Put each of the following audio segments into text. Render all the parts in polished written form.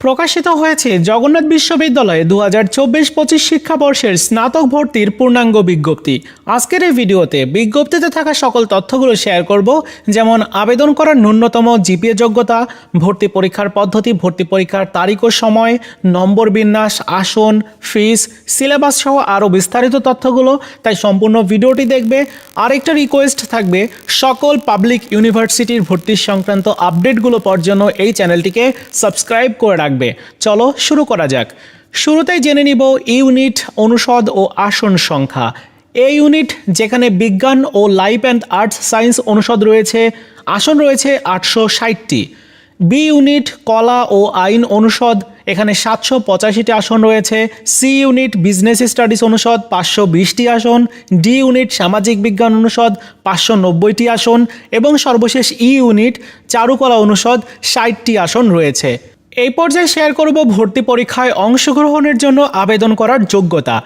প্রকাশিত হয়েছে জগন্নাথ বিশ্ববিদ্যালয়ে 2024-25 শিক্ষাবর্ষের স্নাতক ভর্তির পূর্ণাঙ্গ বিজ্ঞপ্তি। আজকের এই ভিডিওতে বিজ্ঞপ্তিতে থাকা সকল তথ্যগুলো শেয়ার করব, যেমন আবেদন করার ন্যূনতম জিপিএ যোগ্যতা, ভর্তি পরীক্ষার পদ্ধতি, ভর্তি পরীক্ষার তারিখ ও সময়, নম্বর বিন্যাস, আসন, ফিস, সিলেবাস সহ আরও বিস্তারিত তথ্যগুলো। তাই সম্পূর্ণ ভিডিওটি দেখবে। আরেকটা রিকোয়েস্ট থাকবে, সকল পাবলিক ইউনিভার্সিটির ভর্তি সংক্রান্ত আপডেটগুলো পাওয়ার জন্য এই চ্যানেলটিকে সাবস্ক্রাইব করে রাখবে। চলো শুরু করা যাক। শুরুতেই জেনে নিব ইউনিট, অনুষদ ও আসন সংখ্যা। এই ইউনিট যেখানে বিজ্ঞান ও লাইফ অ্যান্ড আর্টস সায়েন্স অনুষদ রয়েছে, আসন রয়েছে 860টি। বি ইউনিট কলা ও আইন অনুষদ, এখানে 785টি আসন রয়েছে। সি ইউনিট বিজনেস স্টাডিজ অনুষদ, 520টি আসন। ডি ইউনিট সামাজিক বিজ্ঞান অনুষদ, 590টি আসন। এবং সর্বশেষ ই ইউনিট চারুকলা অনুষদ, 60টি আসন রয়েছে। এই পর্যায়ে শেয়ার করব ভর্তি পরীক্ষায় অংশগ্রহণের জন্য আবেদন করার যোগ্যতা।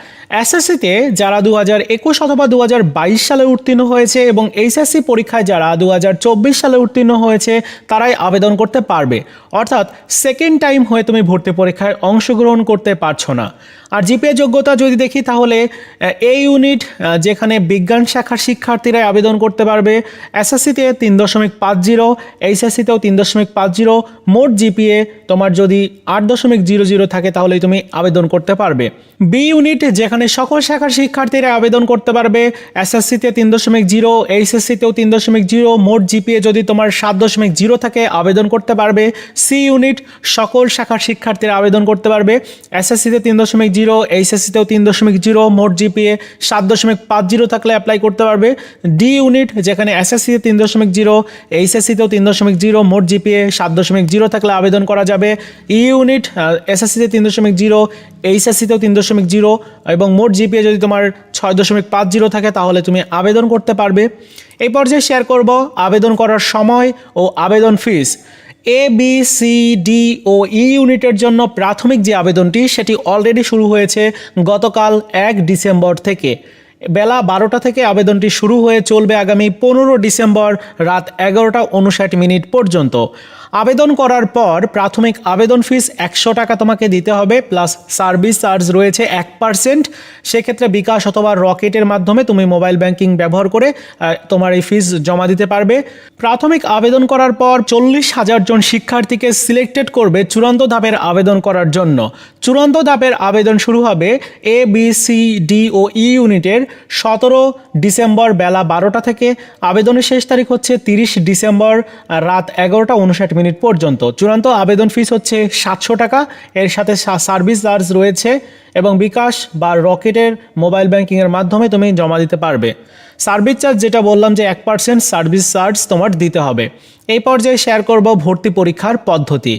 এসএসসিতে যারা 2021 অথবা 2022 সালে উত্তীর্ণ হয়েছে এবং এইচএসসি পরীক্ষায় যারা 2024 সালে উত্তীর্ণ হয়েছে তারাই আবেদন করতে পারবে। অর্থাৎ সেকেন্ড টাইম হয়ে তুমি ভর্তি পরীক্ষায় অংশগ্রহণ করতে পারছো না। আর জিপিএ যোগ্যতা যদি দেখি তাহলে এই ইউনিট যেখানে বিজ্ঞান শাখার শিক্ষার্থীরাই আবেদন করতে পারবে। এসএসসিতে 3.50, এইচএসসিতেও 3.50। মোট জিপিএ তোমার যদি 8.00 থাকে তাহলেই তুমি আবেদন করতে পারবে। বি ইউনিট যেখানে সকল শাখার শিক্ষার্থীরা আবেদন করতে পারবে। এসএসসিতে 3.0, এইচএসসিতেও 3.0। মোট জিপিএ যদি তোমার 7.0 থাকে আবেদন করতে পারবে। সি ইউনিট সকল শাখার শিক্ষার্থীরা আবেদন করতে পারবে। এসএসসিতে 3.0, এইচএসসিতেও 3.0। মোট জিপিএ 7.50 থাকলে অ্যাপ্লাই করতে পারবে। ডি ইউনিট যেখানে এসএসসিতে 3.0, এইচএসসিতেও 3.0। মোট জিপিএ 7.0 থাকলে আবেদন করা যাবে। ই ইউনিট এসএসসিতে 3.0, এইচএসসিতেও 3.0 এবং মোট জিপিএ যদি তোমার 6.50 থাকে তাহলে তুমি আবেদন করতে পারবে। এই পর্যায়ে শেয়ার করব আবেদন করার সময় ও আবেদন ফিস। এ, বি, সি, ডি ও ই ইউনিটের জন্য প্রাথমিক যে আবেদনটি সেটি অলরেডি শুরু হয়েছে গতকাল 1 ডিসেম্বর থেকে। বেলা 12টা থেকে আবেদনটি শুরু হয়ে চলবে আগামী 15 ডিসেম্বর রাত 11টা 59 পর্যন্ত। আবেদন করার পর প্রাথমিক আবেদন ফিস 100 টাকা তোমাকে দিতে হবে, প্লাস সার্ভিস চার্জ রয়েছে 1%। সেক্ষেত্রে বিকাশ অথবা রকেটের মাধ্যমে তুমি মোবাইল ব্যাংকিং ব্যবহার করে তোমার এই ফিস জমা দিতে পারবে। প্রাথমিক আবেদন করার পর 40,000 জন শিক্ষার্থীকে সিলেক্টেড করবে চূড়ান্ত ধাপের আবেদন করার জন্য। চূড়ান্ত ধাপের আবেদন শুরু হবে এ, বি, সি, ডি ও ই ইউনিটের 17 ডিসেম্বর বেলা 12টা থেকে। আবেদনের শেষ তারিখ হচ্ছে 30 ডিসেম্বর রাত 11টা 59 পর্যন্ত। চূড়ান্ত আবেদন ফিস হচ্ছে 700 টাকা। এর সাথে সার্ভিস চার্জ রয়েছে এবং বিকাশ বা রকেটের মোবাইল ব্যাংকিংয়ের মাধ্যমে তুমি জমা দিতে পারবে। সার্ভিস চার্জ যেটা বললাম যে 1% সার্ভিস চার্জ তোমার দিতে হবে। এই পর্যায়ে শেয়ার করব ভর্তি পরীক্ষার পদ্ধতি।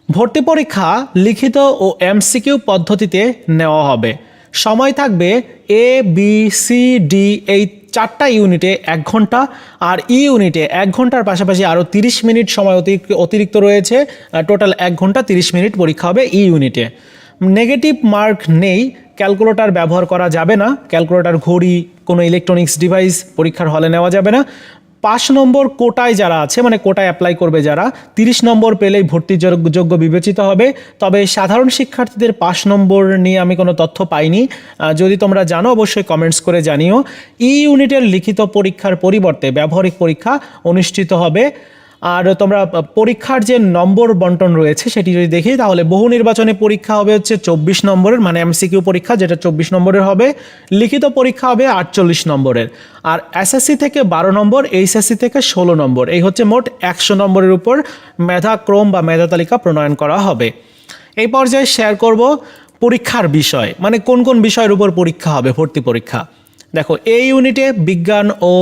ভর্তি পরীক্ষা লিখিত ও এমসিকিউ পদ্ধতিতে নেওয়া হবে। সময় থাকবে এ, বি, সি, ডি এই 4টা ইউনিটে 1 ঘন্টা, আর ই ইউনিটে 1 ঘন্টার পাশাপাশি আরও 30 মিনিট সময় অতিরিক্ত রয়েছে। টোটাল 1 ঘন্টা 30 মিনিট পরীক্ষা হবে ই ইউনিটে। নেগেটিভ মার্ক নেই, ক্যালকুলেটর ব্যবহার করা যাবে না। ক্যালকুলেটর, ঘড়ি, কোনো ইলেকট্রনিক্স ডিভাইস পরীক্ষার হলে নেওয়া যাবে না। 5 নম্বর কোটায় যারা আছে, মানে কোটায় অ্যাপ্লাই করবে যারা, 30 নম্বর পেলেই ভর্তির যোগ্য বিবেচিত হবে। তবে সাধারণ শিক্ষার্থীদের 5 নম্বর নিয়ে আমি কোনো তথ্য পাইনি। যদি তোমরা জানো অবশ্যই কমেন্টস করে জানিও। ই ইউনিটের লিখিত পরীক্ষার পরিবর্তে ব্যবহারিক পরীক্ষা অনুষ্ঠিত হবে। আর তোমরা পরীক্ষার যে নম্বর বন্টন রয়েছে সেটি যদি দেখি তাহলে বহু নির্বাচনী পরীক্ষা হবে হচ্ছে 24 নম্বরের, মানে এমসিকিউ পরীক্ষা যেটা 24 নম্বরের হবে। লিখিত পরীক্ষা হবে 48 নম্বরের। আর এসএসসি থেকে 12 নম্বর, এইচএসসি থেকে 16 নম্বর। এই হচ্ছে মোট 100 নম্বরের উপর মেধাক্রম বা মেধা তালিকা প্রণয়ন করা হবে। এই পর্যায়ে শেয়ার করব পরীক্ষার বিষয়, মানে কোন কোন বিষয়ের উপর পরীক্ষা হবে ভর্তি পরীক্ষা। দেখো, এই ইউনিটে বিজ্ঞান ও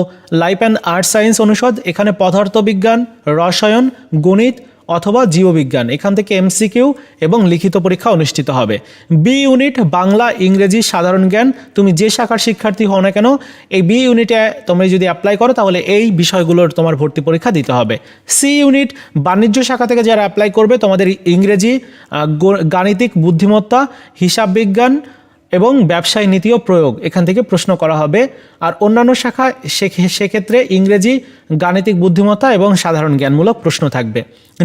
লাইফ অ্যান্ড আর্টস সায়েন্স অনুষদ, এখানে পদার্থবিজ্ঞান, রসায়ন, গণিত অথবা জীববিজ্ঞান, এখান থেকে এমসিকিউ এবং লিখিত পরীক্ষা অনুষ্ঠিত হবে। বি ইউনিট বাংলা, ইংরেজি, সাধারণ জ্ঞান, তুমি যে শাখার শিক্ষার্থী হও না কেন এই বি ইউনিটে তুমি যদি অ্যাপ্লাই করো তাহলে এই বিষয়গুলোর তোমার ভর্তি পরীক্ষা দিতে হবে। সি ইউনিট বাণিজ্য শাখা থেকে যারা অ্যাপ্লাই করবে তোমাদের ইংরেজি, গাণিতিক বুদ্ধিমত্তা, হিসাব বিজ্ঞান এবং ব্যবসায় নীতি ও প্রয়োগ এখান থেকে প্রশ্ন করা হবে। আর অন্যান্য শাখা সেক্ষেত্রে ইংরেজি, গাণিতিক বুদ্ধিমত্তা এবং সাধারণ জ্ঞানমূলক প্রশ্ন থাকবে।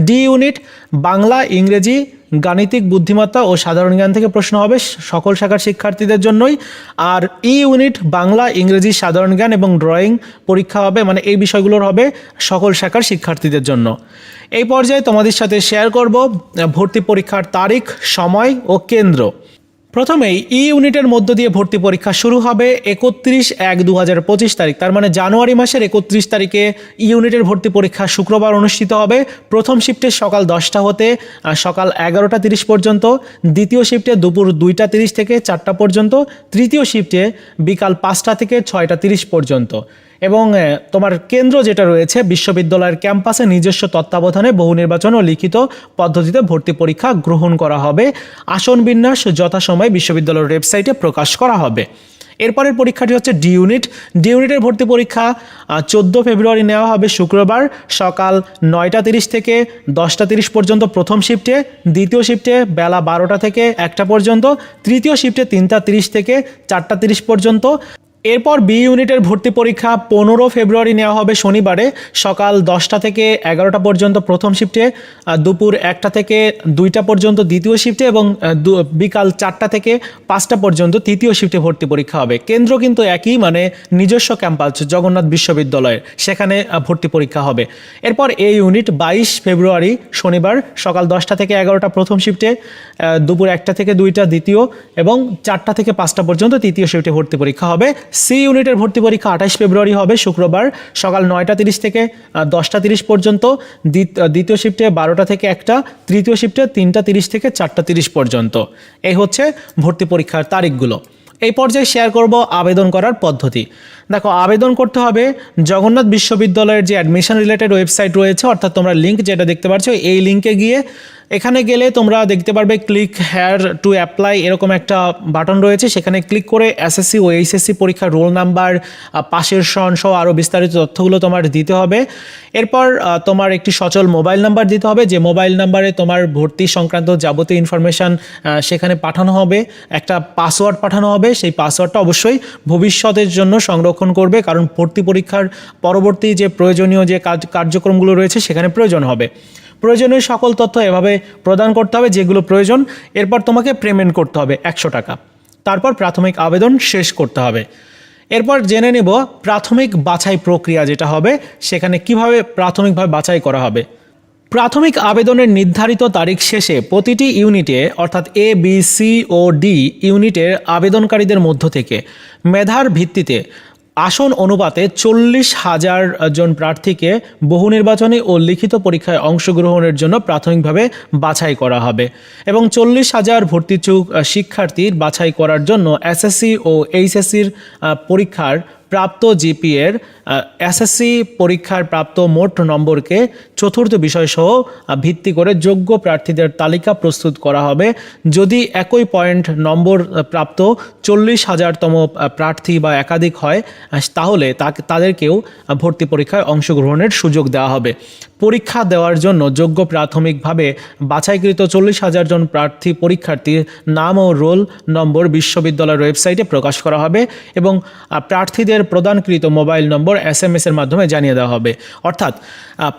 ডি ইউনিট বাংলা, ইংরেজি, গাণিতিক বুদ্ধিমত্তা ও সাধারণ জ্ঞান থেকে প্রশ্ন হবে সকল শাখার শিক্ষার্থীদের জন্যই। আর ই ইউনিট বাংলা, ইংরেজি, সাধারণ জ্ঞান এবং ড্রয়িং পরীক্ষা হবে, মানে এই বিষয়গুলোর হবে সকল শাখার শিক্ষার্থীদের জন্য। এই পর্যায়ে তোমাদের সাথে শেয়ার করব ভর্তি পরীক্ষার তারিখ, সময় ও কেন্দ্র। প্রথমেই ই ইউনিটের মধ্য দিয়ে ভর্তি পরীক্ষা শুরু হবে 31/1/2025 তারিখ, তার মানে জানুয়ারি মাসের 31 তারিখে ই ইউনিটের ভর্তি পরীক্ষা শুক্রবার অনুষ্ঠিত হবে। প্রথম শিফটে সকাল 10টা হতে সকাল 11টা 30 পর্যন্ত, দ্বিতীয় শিফটে দুপুর 2টা 30 থেকে 4টা পর্যন্ত, তৃতীয় শিফটে বিকাল 5টা থেকে 6টা 30 পর্যন্ত। এবং তোমার কেন্দ্র যেটা রয়েছে বিশ্ববিদ্যালয়ের ক্যাম্পাসে নিজস্ব তত্ত্বাবধানে বহু নির্বাচন ও লিখিত পদ্ধতিতে ভর্তি পরীক্ষা গ্রহণ করা হবে। আসন বিন্যাস যথাসময়ে বিশ্ববিদ্যালয়ের ওয়েবসাইটে প্রকাশ করা হবে। এরপরের পরীক্ষাটি হচ্ছে ডি ইউনিট। ডি ইউনিটের ভর্তি পরীক্ষা 14 ফেব্রুয়ারি নেওয়া হবে শুক্রবার সকাল 9টা 30 থেকে 10টা 30 পর্যন্ত প্রথম শিফটে, দ্বিতীয় শিফটে বেলা 12টা থেকে 1টা পর্যন্ত, তৃতীয় শিফটে 3টা 30 থেকে 4টা 30 পর্যন্ত। এরপর বি ইউনিটের ভর্তি পরীক্ষা 15 ফেব্রুয়ারি নেওয়া হবে শনিবারে সকাল 10টা থেকে 11টা পর্যন্ত প্রথম শিফটে, দুপুর 1টা থেকে 2টা পর্যন্ত দ্বিতীয় শিফটে এবং বিকাল 4টা থেকে 5টা পর্যন্ত তৃতীয় শিফটে ভর্তি পরীক্ষা হবে। কেন্দ্র কিন্তু একই, মানে নিজস্ব ক্যাম্পাস জগন্নাথ বিশ্ববিদ্যালয়ের, সেখানে ভর্তি পরীক্ষা হবে। এরপর এ ইউনিট 22 ফেব্রুয়ারি শনিবার সকাল 10টা থেকে 11টা প্রথম শিফটে, দুপুর 1টা থেকে 2টা দ্বিতীয় এবং 4টা থেকে 5টা পর্যন্ত তৃতীয় শিফটে ভর্তি পরীক্ষা হবে। সি ইউনিটের ভর্তি পরীক্ষা 28 ফেব্রুয়ারি হবে শুক্রবার সকাল 9টা 30 থেকে 10টা 30 পর্যন্ত, দ্বিতীয় শিফটে 12টা থেকে 1টা, তৃতীয় শিফটে 3টা 30 থেকে 4টা 30 পর্যন্ত। এই হচ্ছে ভর্তি পরীক্ষার তারিখগুলো। এই পর্যায়ে শেয়ার করব আবেদন করার পদ্ধতি। দেখো, আবেদন করতে হবে জগন্নাথ বিশ্ববিদ্যালয়ের যে অ্যাডমিশন রিলেটেড ওয়েবসাইট রয়েছে, অর্থাৎ তোমরা লিঙ্ক যেটা দেখতে পাচ্ছ এই লিঙ্কে গিয়ে, এখানে গেলে তোমরা দেখতে পারবে ক্লিক হেয়ার টু অ্যাপ্লাই এরকম একটা বাটন রয়েছে, সেখানে ক্লিক করে এসএসসি ও এইচএসসি পরীক্ষার রোল নাম্বার, পাশের সন সহ আরও বিস্তারিত তথ্যগুলো তোমার দিতে হবে। এরপর তোমার একটি সচল মোবাইল নাম্বার দিতে হবে, যে মোবাইল নাম্বারে তোমার ভর্তি সংক্রান্ত যাবতীয় ইনফরমেশান সেখানে পাঠানো হবে। একটা পাসওয়ার্ড পাঠানো হবে, সেই পাসওয়ার্ডটা অবশ্যই ভবিষ্যতের জন্য সংরক্ষণ করবে, কারণ ভর্তি পরীক্ষার পরবর্তী যে প্রয়োজনীয় যে কার্যক্রমগুলো রয়েছে সেখানে প্রয়োজন হবে। প্রয়োজনীয় সকল তথ্য এভাবে প্রদান করতে হবে যেগুলো প্রয়োজন। এরপর তোমাকে পেমেন্ট করতে হবে 100 টাকা। তারপর প্রাথমিক আবেদন শেষ করতে হবে। এরপর জেনে নেব প্রাথমিক বাছাই প্রক্রিয়া যেটা হবে, সেখানে কিভাবে প্রাথমিকভাবে বাছাই করা হবে। প্রাথমিক আবেদনের নির্ধারিত তারিখ শেষে প্রতিটি ইউনিটে, অর্থাৎ এ, বি, সি ও ডি ইউনিটের আবেদনকারীদের মধ্য থেকে মেধার ভিত্তিতে আসন অনুপাতে 40,000 জন প্রার্থীকে বহু নির্বাচনী ও লিখিত পরীক্ষায় অংশগ্রহণের জন্য প্রাথমিকভাবে বাছাই করা হবে এবং 40,000 ভর্তিচ্ছুক শিক্ষার্থীর বাছাই করার জন্য এসএসসি ও এইচএসসির পরীক্ষার প্রাপ্ত জিপিএর এসএসসি পরীক্ষার প্রাপ্ত মোট নম্বরকে চতুর্থ বিষয়সহ ভিত্তি করে যোগ্য প্রার্থীদের তালিকা প্রস্তুত করা হবে। যদি একই পয়েন্ট নম্বর প্রাপ্ত 40,000তম প্রার্থী বা একাধিক হয়, তাহলে তাদেরকেও ভর্তি পরীক্ষায় অংশগ্রহণের সুযোগ দেওয়া হবে। পরীক্ষা দেওয়ার জন্য যোগ্য প্রাথমিকভাবে বাছাইকৃত 40,000 জন প্রার্থী পরীক্ষার্থীর নাম ও রোল নম্বর বিশ্ববিদ্যালয়ের ওয়েবসাইটে প্রকাশ করা হবে এবং প্রার্থীদের প্রদানকৃত মোবাইল নম্বর SMS এর মাধ্যমে জানিয়ে দেওয়া হবে। অর্থাৎ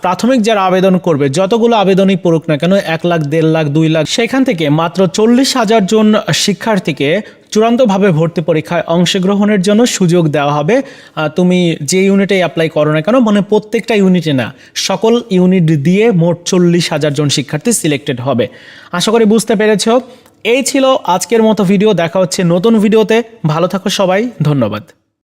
প্রাথমিক যারা আবেদন করবে, যতগুলো আবেদনই পড়ুক না কেন, 1 লাখ, 1.5 লাখ, 2 লাখ, সেখান থেকে মাত্র 40,000 জন শিক্ষার্থীকে চূড়ান্তভাবে ভর্তি পরীক্ষায় অংশগ্রহণের জন্য সুযোগ দেওয়া হবে। তুমি যে ইউনিটে অ্যাপ্লাই করো না কেন, মানে প্রত্যেকটা ইউনিটে না, সকল ইউনিট দিয়ে মোট 40,000 জন শিক্ষার্থী সিলেক্টেড হবে। আশা করি বুঝতে পেরেছ। এই ছিল আজকের মতো ভিডিও। দেখা হচ্ছে নতুন ভিডিওতে। ভালো থাকো সবাই, ধন্যবাদ।